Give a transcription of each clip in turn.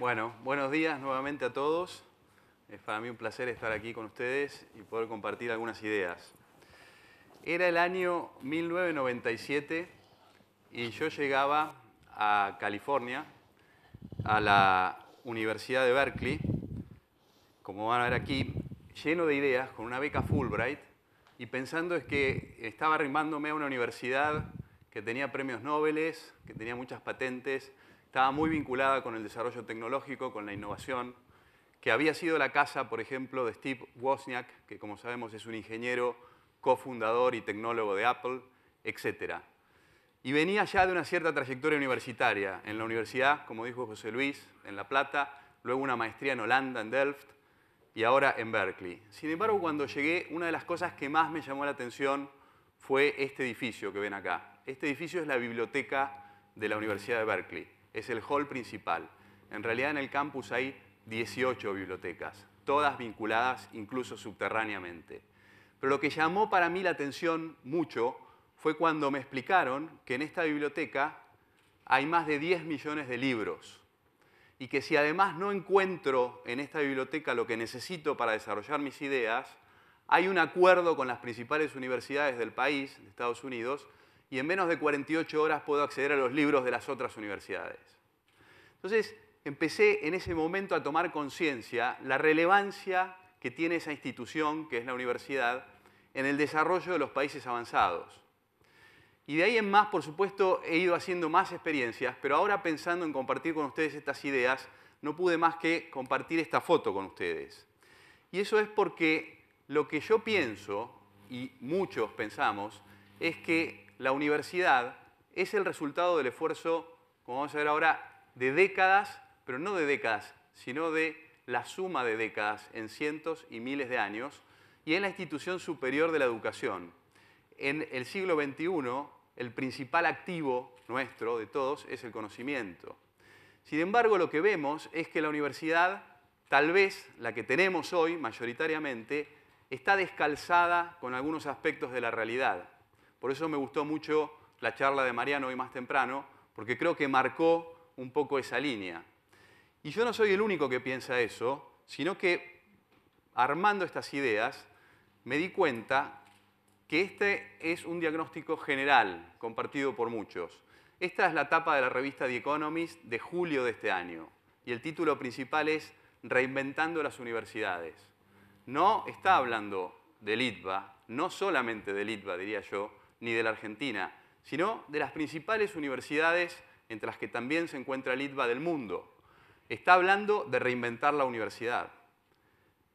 Bueno, buenos días nuevamente a todos. Es para mí un placer estar aquí con ustedes y poder compartir algunas ideas. Era el año 1997 y yo llegaba a California, a la Universidad de Berkeley, como van a ver aquí, lleno de ideas, con una beca Fulbright, y pensando es que estaba arrimándome a una universidad que tenía premios Nobel, que tenía muchas patentes, estaba muy vinculada con el desarrollo tecnológico, con la innovación, que había sido la casa, por ejemplo, de Steve Wozniak, que como sabemos es un ingeniero, cofundador y tecnólogo de Apple, etc. Y venía ya de una cierta trayectoria universitaria, en la universidad, como dijo José Luis, en La Plata, luego una maestría en Holanda, en Delft, y ahora en Berkeley. Sin embargo, cuando llegué, una de las cosas que más me llamó la atención fue este edificio que ven acá. Este edificio es la biblioteca de la Universidad de Berkeley. Es el hall principal. En realidad, en el campus hay 18 bibliotecas, todas vinculadas incluso subterráneamente. Pero lo que llamó para mí la atención mucho fue cuando me explicaron que en esta biblioteca hay más de 10 millones de libros y que si además no encuentro en esta biblioteca lo que necesito para desarrollar mis ideas, hay un acuerdo con las principales universidades del país, de Estados Unidos, y en menos de 48 horas puedo acceder a los libros de las otras universidades. Entonces, empecé en ese momento a tomar conciencia la relevancia que tiene esa institución, que es la universidad, en el desarrollo de los países avanzados. Y de ahí en más, por supuesto, he ido haciendo más experiencias, pero ahora pensando en compartir con ustedes estas ideas, no pude más que compartir esta foto con ustedes. Y eso es porque lo que yo pienso, y muchos pensamos, es que la universidad es el resultado del esfuerzo, como vamos a ver ahora, de décadas, pero no de décadas, sino de la suma de décadas en cientos y miles de años, y es la institución superior de la educación. En el siglo XXI, el principal activo nuestro, de todos, es el conocimiento. Sin embargo, lo que vemos es que la universidad, tal vez la que tenemos hoy, mayoritariamente, está descalzada con algunos aspectos de la realidad. Por eso me gustó mucho la charla de Mariano hoy más temprano, porque creo que marcó un poco esa línea. Y yo no soy el único que piensa eso, sino que armando estas ideas me di cuenta que este es un diagnóstico general, compartido por muchos. Esta es la tapa de la revista The Economist de julio de este año, y el título principal es Reinventando las universidades. No está hablando del ITBA, no solamente del ITBA, diría yo, ni de la Argentina, sino de las principales universidades, entre las que también se encuentra el ITBA del mundo. Está hablando de reinventar la universidad.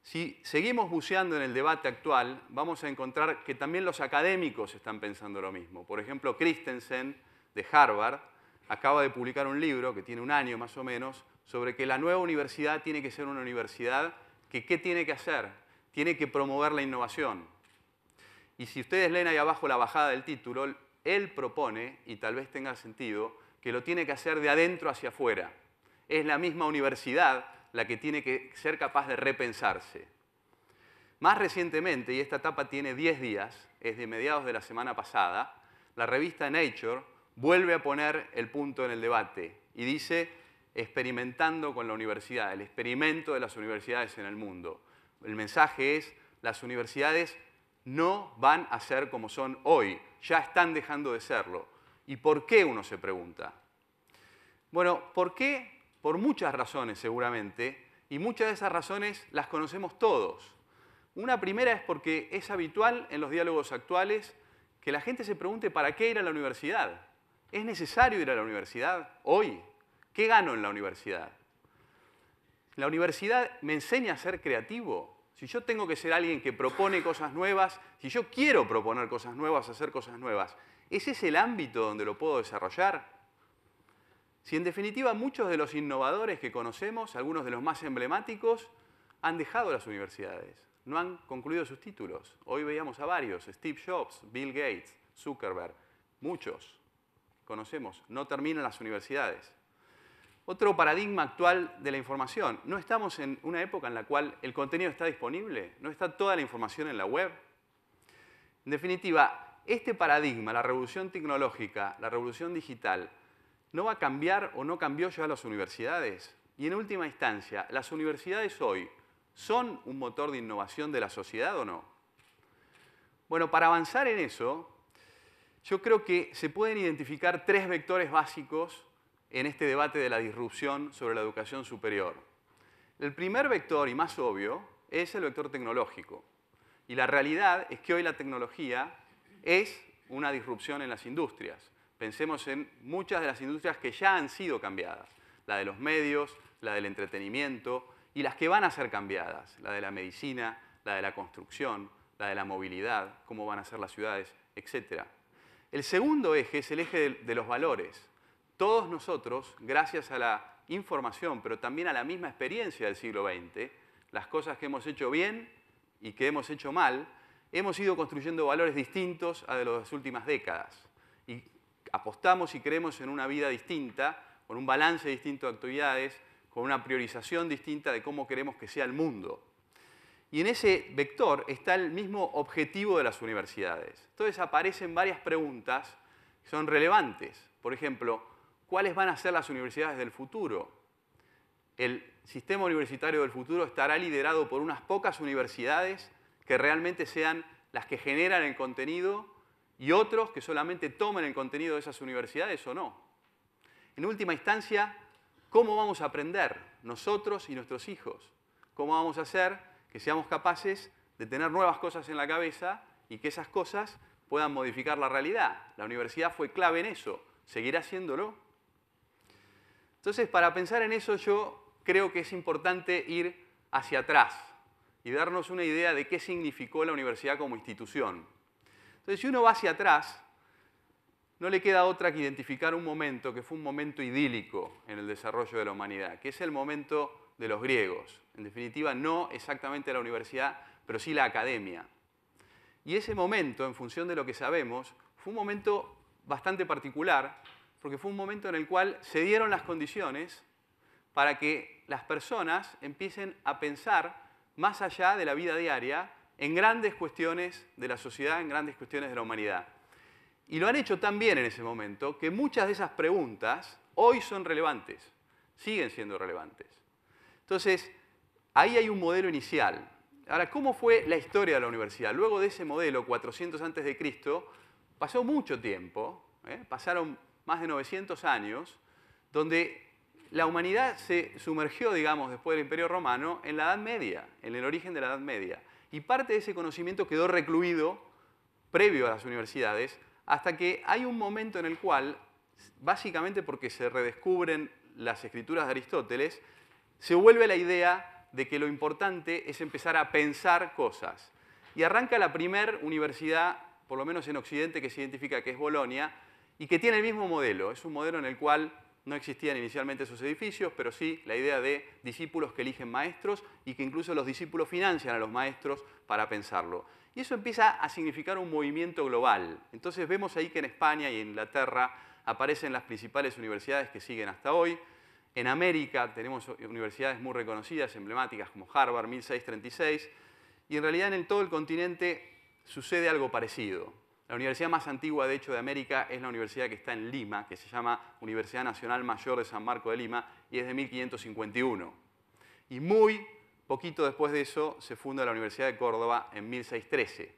Si seguimos buceando en el debate actual, vamos a encontrar que también los académicos están pensando lo mismo. Por ejemplo, Christensen, de Harvard, acaba de publicar un libro, que tiene un año más o menos, sobre que la nueva universidad tiene que ser una universidad que, ¿qué tiene que hacer? Tiene que promover la innovación. Y si ustedes leen ahí abajo la bajada del título, él propone, y tal vez tenga sentido, que lo tiene que hacer de adentro hacia afuera. Es la misma universidad la que tiene que ser capaz de repensarse. Más recientemente, y esta etapa tiene 10 días, es de mediados de la semana pasada, la revista Nature vuelve a poner el punto en el debate y dice, experimentando con la universidad, el experimento de las universidades en el mundo. El mensaje es, las universidades no van a ser como son hoy, ya están dejando de serlo. ¿Y por qué? Uno se pregunta. Bueno, ¿por qué? Por muchas razones seguramente, y muchas de esas razones las conocemos todos. Una primera es porque es habitual en los diálogos actuales que la gente se pregunte ¿para qué ir a la universidad? ¿Es necesario ir a la universidad hoy? ¿Qué gano en la universidad? ¿La universidad me enseña a ser creativo? Si yo tengo que ser alguien que propone cosas nuevas, si yo quiero proponer cosas nuevas, hacer cosas nuevas, ¿ese es el ámbito donde lo puedo desarrollar? Si en definitiva muchos de los innovadores que conocemos, algunos de los más emblemáticos, han dejado las universidades, no han concluido sus títulos. Hoy veíamos a varios, Steve Jobs, Bill Gates, Zuckerberg, muchos conocemos, no terminan las universidades. Otro paradigma actual de la información. No estamos en una época en la cual el contenido está disponible, no está toda la información en la web. En definitiva, este paradigma, la revolución tecnológica, la revolución digital, ¿no va a cambiar o no cambió ya las universidades? Y en última instancia, ¿las universidades hoy son un motor de innovación de la sociedad o no? Bueno, para avanzar en eso, yo creo que se pueden identificar tres vectores básicos en este debate de la disrupción sobre la educación superior. El primer vector, y más obvio, es el vector tecnológico. Y la realidad es que hoy la tecnología es una disrupción en las industrias. Pensemos en muchas de las industrias que ya han sido cambiadas. La de los medios, la del entretenimiento y las que van a ser cambiadas. La de la medicina, la de la construcción, la de la movilidad, cómo van a ser las ciudades, etc. El segundo eje es el eje de los valores. Todos nosotros, gracias a la información, pero también a la misma experiencia del siglo XX, las cosas que hemos hecho bien y que hemos hecho mal, hemos ido construyendo valores distintos a de las últimas décadas. Y apostamos y creemos en una vida distinta, con un balance distinto de actividades, con una priorización distinta de cómo queremos que sea el mundo. Y en ese vector está el mismo objetivo de las universidades. Entonces aparecen varias preguntas que son relevantes. Por ejemplo, ¿cuáles van a ser las universidades del futuro? El sistema universitario del futuro estará liderado por unas pocas universidades que realmente sean las que generan el contenido y otros que solamente tomen el contenido de esas universidades o no. En última instancia, ¿cómo vamos a aprender nosotros y nuestros hijos? ¿Cómo vamos a hacer que seamos capaces de tener nuevas cosas en la cabeza y que esas cosas puedan modificar la realidad? La universidad fue clave en eso. ¿Seguirá haciéndolo? Entonces, para pensar en eso, yo creo que es importante ir hacia atrás y darnos una idea de qué significó la universidad como institución. Entonces, si uno va hacia atrás, no le queda otra que identificar un momento que fue un momento idílico en el desarrollo de la humanidad, que es el momento de los griegos. En definitiva, no exactamente la universidad, pero sí la academia. Y ese momento, en función de lo que sabemos, fue un momento bastante particular, porque fue un momento en el cual se dieron las condiciones para que las personas empiecen a pensar más allá de la vida diaria en grandes cuestiones de la sociedad, en grandes cuestiones de la humanidad. Y lo han hecho tan bien en ese momento que muchas de esas preguntas hoy son relevantes, siguen siendo relevantes. Entonces, ahí hay un modelo inicial. Ahora, ¿cómo fue la historia de la universidad? Luego de ese modelo, 400 a.C., pasó mucho tiempo, pasaron más de 900 años, donde la humanidad se sumergió, digamos, después del Imperio Romano, en la Edad Media, en el origen de la Edad Media. Y parte de ese conocimiento quedó recluido, previo a las universidades, hasta que hay un momento en el cual, básicamente porque se redescubren las escrituras de Aristóteles, se vuelve la idea de que lo importante es empezar a pensar cosas. Y arranca la primera universidad, por lo menos en Occidente, que se identifica que es Bolonia, y que tiene el mismo modelo. Es un modelo en el cual no existían inicialmente esos edificios, pero sí la idea de discípulos que eligen maestros y que incluso los discípulos financian a los maestros para pensarlo. Y eso empieza a significar un movimiento global. Entonces vemos ahí que en España y en Inglaterra aparecen las principales universidades que siguen hasta hoy. En América tenemos universidades muy reconocidas, emblemáticas como Harvard, 1636. Y en realidad en todo el continente sucede algo parecido. La universidad más antigua, de hecho, de América es la universidad que está en Lima, que se llama Universidad Nacional Mayor de San Marco de Lima, y es de 1551. Y muy poquito después de eso se funda la Universidad de Córdoba en 1613.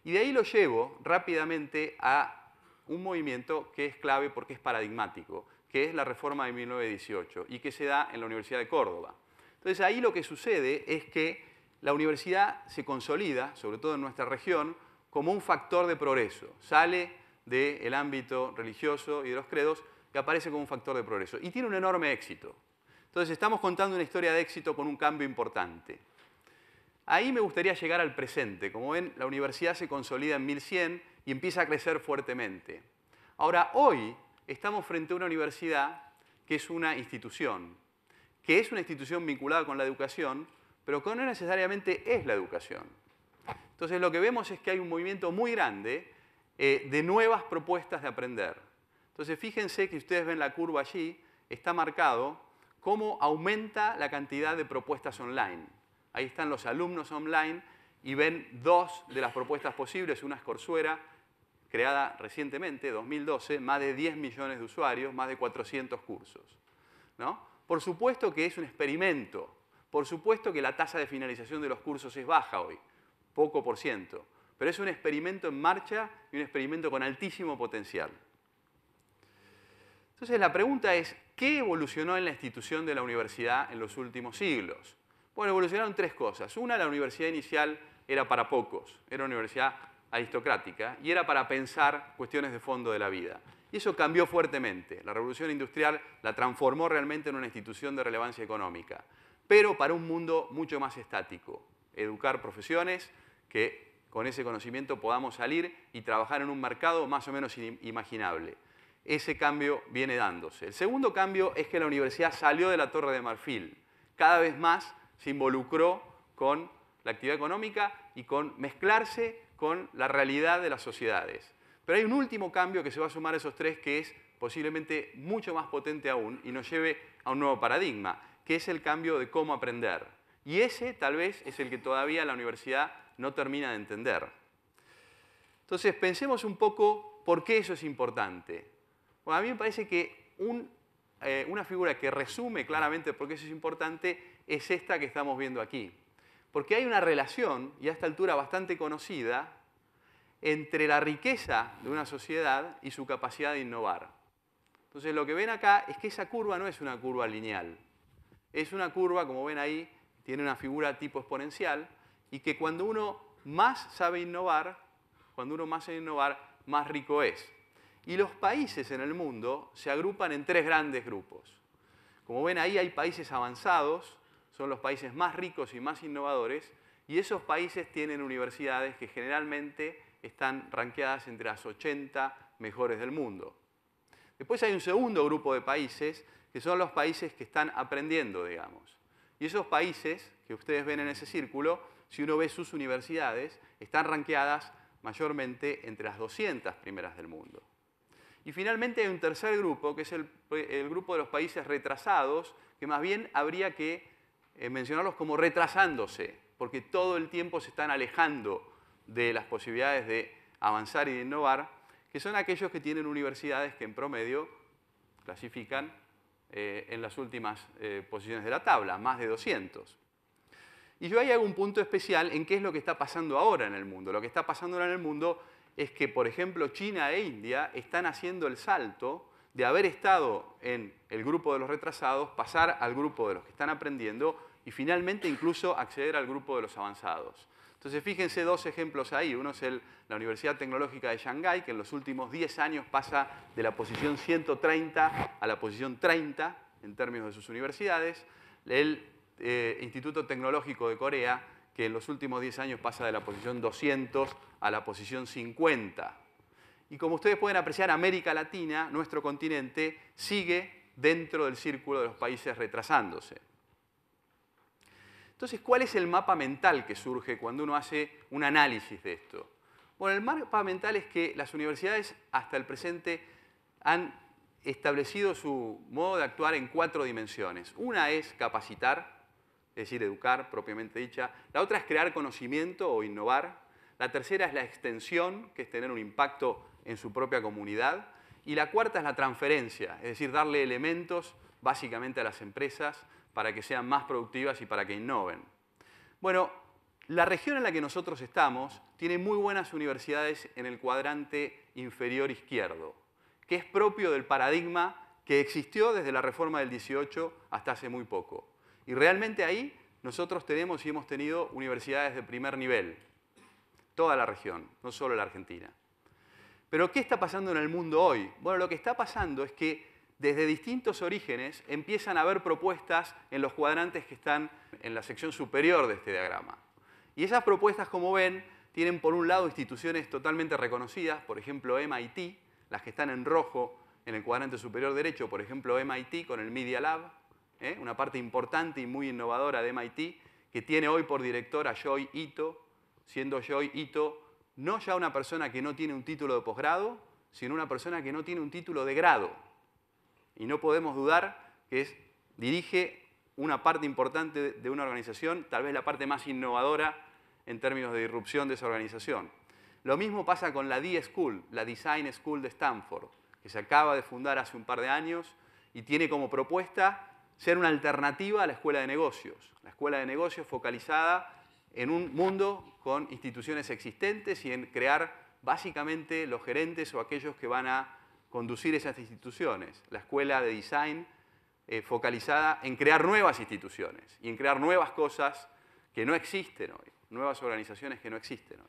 Y de ahí lo llevo rápidamente a un movimiento que es clave porque es paradigmático, que es la reforma de 1918 y que se da en la Universidad de Córdoba. Entonces ahí lo que sucede es que la universidad se consolida, sobre todo en nuestra región, como un factor de progreso. Sale del ámbito religioso y de los credos y aparece como un factor de progreso. Y tiene un enorme éxito. Entonces estamos contando una historia de éxito con un cambio importante. Ahí me gustaría llegar al presente. Como ven, la universidad se consolida en 1100 y empieza a crecer fuertemente. Ahora, hoy estamos frente a una universidad que es una institución vinculada con la educación, pero que no necesariamente es la educación. Entonces lo que vemos es que hay un movimiento muy grande de nuevas propuestas de aprender. Entonces fíjense que ustedes ven la curva allí, está marcado cómo aumenta la cantidad de propuestas online. Ahí están los alumnos online y ven dos de las propuestas posibles. Una es Coursera, creada recientemente, 2012, más de 10 millones de usuarios, más de 400 cursos, ¿no? Por supuesto que es un experimento. Por supuesto que la tasa de finalización de los cursos es baja hoy, poco por ciento. Pero es un experimento en marcha y un experimento con altísimo potencial. Entonces la pregunta es, ¿qué evolucionó en la institución de la universidad en los últimos siglos? Bueno, evolucionaron tres cosas. Una, la universidad inicial era para pocos, era una universidad aristocrática y era para pensar cuestiones de fondo de la vida. Y eso cambió fuertemente. La revolución industrial la transformó realmente en una institución de relevancia económica, pero para un mundo mucho más estático. Educar profesiones que con ese conocimiento podamos salir y trabajar en un mercado más o menos imaginable. Ese cambio viene dándose. El segundo cambio es que la universidad salió de la Torre de Marfil. Cada vez más se involucró con la actividad económica y con mezclarse con la realidad de las sociedades. Pero hay un último cambio que se va a sumar a esos tres que es posiblemente mucho más potente aún y nos lleve a un nuevo paradigma, que es el cambio de cómo aprender. Y ese tal vez es el que todavía la universidad no termina de entender. Entonces pensemos un poco por qué eso es importante. Bueno, a mí me parece que una figura que resume claramente por qué eso es importante es esta que estamos viendo aquí. Porque hay una relación, y a esta altura bastante conocida, entre la riqueza de una sociedad y su capacidad de innovar. Entonces lo que ven acá es que esa curva no es una curva lineal. Es una curva, como ven ahí, tiene una figura tipo exponencial, y que cuando uno más sabe innovar, más rico es. Y los países en el mundo se agrupan en tres grandes grupos. Como ven ahí hay países avanzados, son los países más ricos y más innovadores, y esos países tienen universidades que generalmente están rankeadas entre las 80 mejores del mundo. Después hay un segundo grupo de países, que son los países que están aprendiendo, digamos. Y esos países que ustedes ven en ese círculo, si uno ve sus universidades, están rankeadas mayormente entre las 200 primeras del mundo. Y finalmente hay un tercer grupo, que es el grupo de los países retrasados, que más bien habría que mencionarlos como retrasándose, porque todo el tiempo se están alejando de las posibilidades de avanzar y de innovar, que son aquellos que tienen universidades que en promedio clasifican en las últimas posiciones de la tabla, más de 200. Y yo ahí hago un punto especial en qué es lo que está pasando ahora en el mundo. Lo que está pasando ahora en el mundo es que, por ejemplo, China e India están haciendo el salto de haber estado en el grupo de los retrasados, pasar al grupo de los que están aprendiendo y finalmente incluso acceder al grupo de los avanzados. Entonces, fíjense dos ejemplos ahí. Uno es la Universidad Tecnológica de Shanghái, que en los últimos 10 años pasa de la posición 130 a la posición 30 en términos de sus universidades. El Instituto Tecnológico de Corea, que en los últimos 10 años pasa de la posición 200 a la posición 50. Y como ustedes pueden apreciar, América Latina, nuestro continente, sigue dentro del círculo de los países retrasándose. Entonces, ¿cuál es el mapa mental que surge cuando uno hace un análisis de esto? Bueno, el mapa mental es que las universidades hasta el presente han establecido su modo de actuar en 4 dimensiones. Una es capacitar, es decir, educar propiamente dicha. La otra es crear conocimiento o innovar. La tercera es la extensión, que es tener un impacto en su propia comunidad. Y la cuarta es la transferencia, es decir, darle elementos básicamente a las empresas para que sean más productivas y para que innoven. Bueno, la región en la que nosotros estamos tiene muy buenas universidades en el cuadrante inferior izquierdo, que es propio del paradigma que existió desde la reforma del 18 hasta hace muy poco. Y realmente ahí nosotros tenemos y hemos tenido universidades de primer nivel, toda la región, no solo la Argentina. Pero ¿qué está pasando en el mundo hoy? Bueno, lo que está pasando es que desde distintos orígenes empiezan a haber propuestas en los cuadrantes que están en la sección superior de este diagrama. Y esas propuestas, como ven, tienen por un lado instituciones totalmente reconocidas, por ejemplo MIT, las que están en rojo en el cuadrante superior derecho, por ejemplo MIT con el Media Lab, una parte importante y muy innovadora de MIT, que tiene hoy por director a Yoy Ito, siendo Yoy Ito no ya una persona que no tiene un título de posgrado, sino una persona que no tiene un título de grado. Y no podemos dudar que dirige una parte importante de una organización, tal vez la parte más innovadora en términos de disrupción de esa organización. Lo mismo pasa con la D-School, la Design School de Stanford, que se acaba de fundar hace un par de años y tiene como propuesta ser una alternativa a la escuela de negocios. La escuela de negocios focalizada en un mundo con instituciones existentes y en crear básicamente los gerentes o aquellos que van a conducir esas instituciones. La escuela de design focalizada en crear nuevas instituciones y en crear nuevas cosas que no existen hoy, nuevas organizaciones que no existen hoy.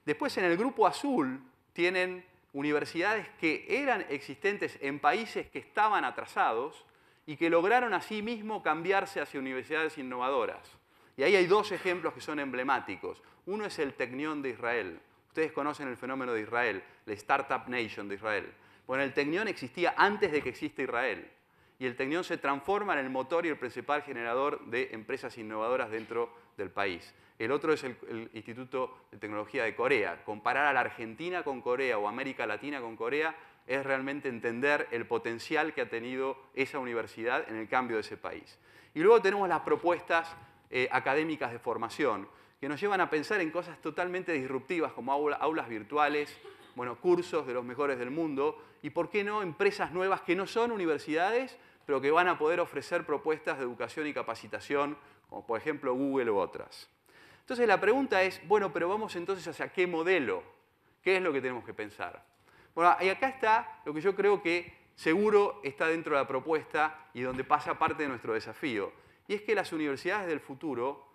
Después en el grupo azul tienen universidades que eran existentes en países que estaban atrasados y que lograron asimismo cambiarse hacia universidades innovadoras. Y ahí hay dos ejemplos que son emblemáticos. Uno es el Tecnión de Israel. Ustedes conocen el fenómeno de Israel, la Startup Nation de Israel. Bueno, el Tecnión existía antes de que exista Israel. Y el Tecnión se transforma en el motor y el principal generador de empresas innovadoras dentro del país. El otro es el Instituto de Tecnología de Corea. Comparar a la Argentina con Corea o América Latina con Corea es realmente entender el potencial que ha tenido esa universidad en el cambio de ese país. Y luego tenemos las propuestas académicas de formación, que nos llevan a pensar en cosas totalmente disruptivas como aulas virtuales, bueno, cursos de los mejores del mundo y, ¿por qué no?, empresas nuevas que no son universidades, pero que van a poder ofrecer propuestas de educación y capacitación, como por ejemplo Google u otras. Entonces la pregunta es, bueno, pero vamos entonces hacia qué modelo, ¿qué es lo que tenemos que pensar? Bueno, y acá está lo que yo creo que seguro está dentro de la propuesta y donde pasa parte de nuestro desafío. Y es que las universidades del futuro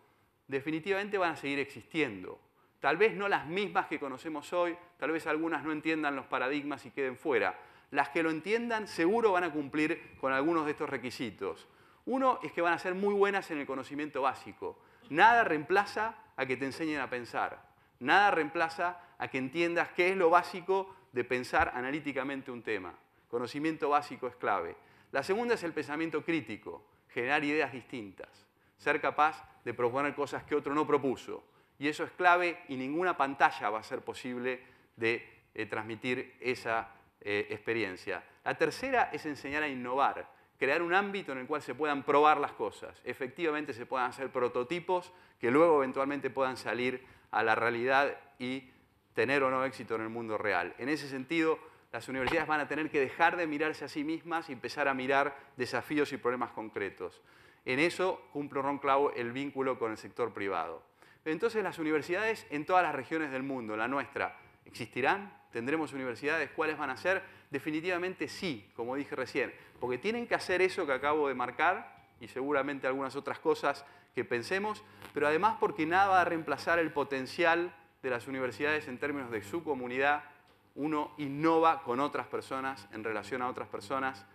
definitivamente van a seguir existiendo. Tal vez no las mismas que conocemos hoy, tal vez algunas no entiendan los paradigmas y queden fuera. Las que lo entiendan seguro van a cumplir con algunos de estos requisitos. Uno es que van a ser muy buenas en el conocimiento básico. Nada reemplaza a que te enseñen a pensar. Nada reemplaza a que entiendas qué es lo básico de pensar analíticamente un tema. Conocimiento básico es clave. La segunda es el pensamiento crítico, generar ideas distintas, ser capaz de proponer cosas que otro no propuso. Y eso es clave y ninguna pantalla va a ser posible de transmitir esa experiencia. La tercera es enseñar a innovar, crear un ámbito en el cual se puedan probar las cosas, efectivamente se puedan hacer prototipos que luego eventualmente puedan salir a la realidad y tener o no éxito en el mundo real. En ese sentido, las universidades van a tener que dejar de mirarse a sí mismas y empezar a mirar desafíos y problemas concretos. En eso cumple Ron Clau el vínculo con el sector privado. Entonces, las universidades en todas las regiones del mundo, la nuestra, ¿existirán? ¿Tendremos universidades? ¿Cuáles van a ser? Definitivamente sí, como dije recién, porque tienen que hacer eso que acabo de marcar y seguramente algunas otras cosas que pensemos, pero además porque nada va a reemplazar el potencial de las universidades en términos de su comunidad. Uno innova con otras personas, en relación a otras personas.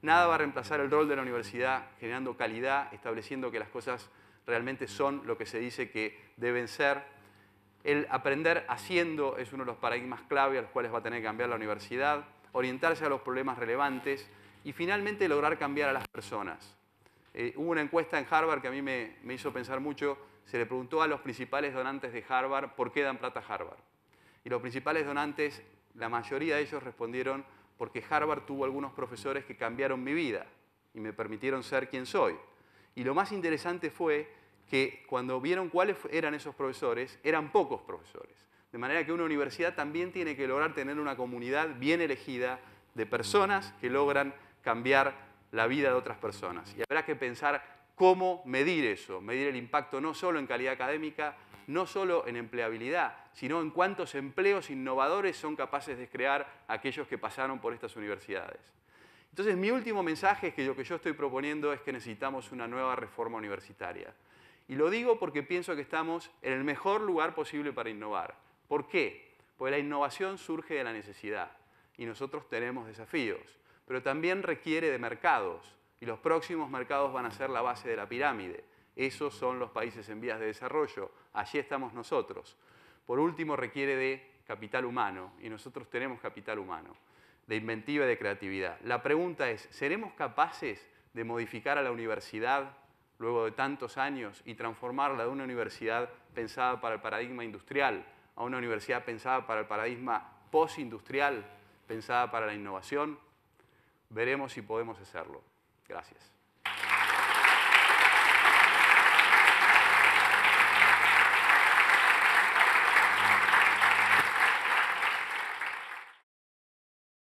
Nada va a reemplazar el rol de la universidad generando calidad, estableciendo que las cosas realmente son lo que se dice que deben ser. El aprender haciendo es uno de los paradigmas clave a los cuales va a tener que cambiar la universidad, orientarse a los problemas relevantes y finalmente lograr cambiar a las personas. Hubo una encuesta en Harvard que a mí me hizo pensar mucho. Se le preguntó a los principales donantes de Harvard por qué dan plata a Harvard. Y los principales donantes, la mayoría de ellos respondieron porque Harvard tuvo algunos profesores que cambiaron mi vida y me permitieron ser quien soy. Y lo más interesante fue que cuando vieron cuáles eran esos profesores, eran pocos profesores. De manera que una universidad también tiene que lograr tener una comunidad bien elegida de personas que logran cambiar la vida de otras personas. Y habrá que pensar cómo medir eso, medir el impacto no solo en calidad académica, no solo en empleabilidad, sino en cuántos empleos innovadores son capaces de crear aquellos que pasaron por estas universidades. Entonces, mi último mensaje es que lo que yo estoy proponiendo es que necesitamos una nueva reforma universitaria. Y lo digo porque pienso que estamos en el mejor lugar posible para innovar. ¿Por qué? Porque la innovación surge de la necesidad y nosotros tenemos desafíos, pero también requiere de mercados y los próximos mercados van a ser la base de la pirámide. Esos son los países en vías de desarrollo. Allí estamos nosotros. Por último, requiere de capital humano y nosotros tenemos capital humano, de inventiva y de creatividad. La pregunta es, ¿seremos capaces de modificar a la universidad luego de tantos años y transformarla de una universidad pensada para el paradigma industrial a una universidad pensada para el paradigma postindustrial, pensada para la innovación? Veremos si podemos hacerlo. Gracias.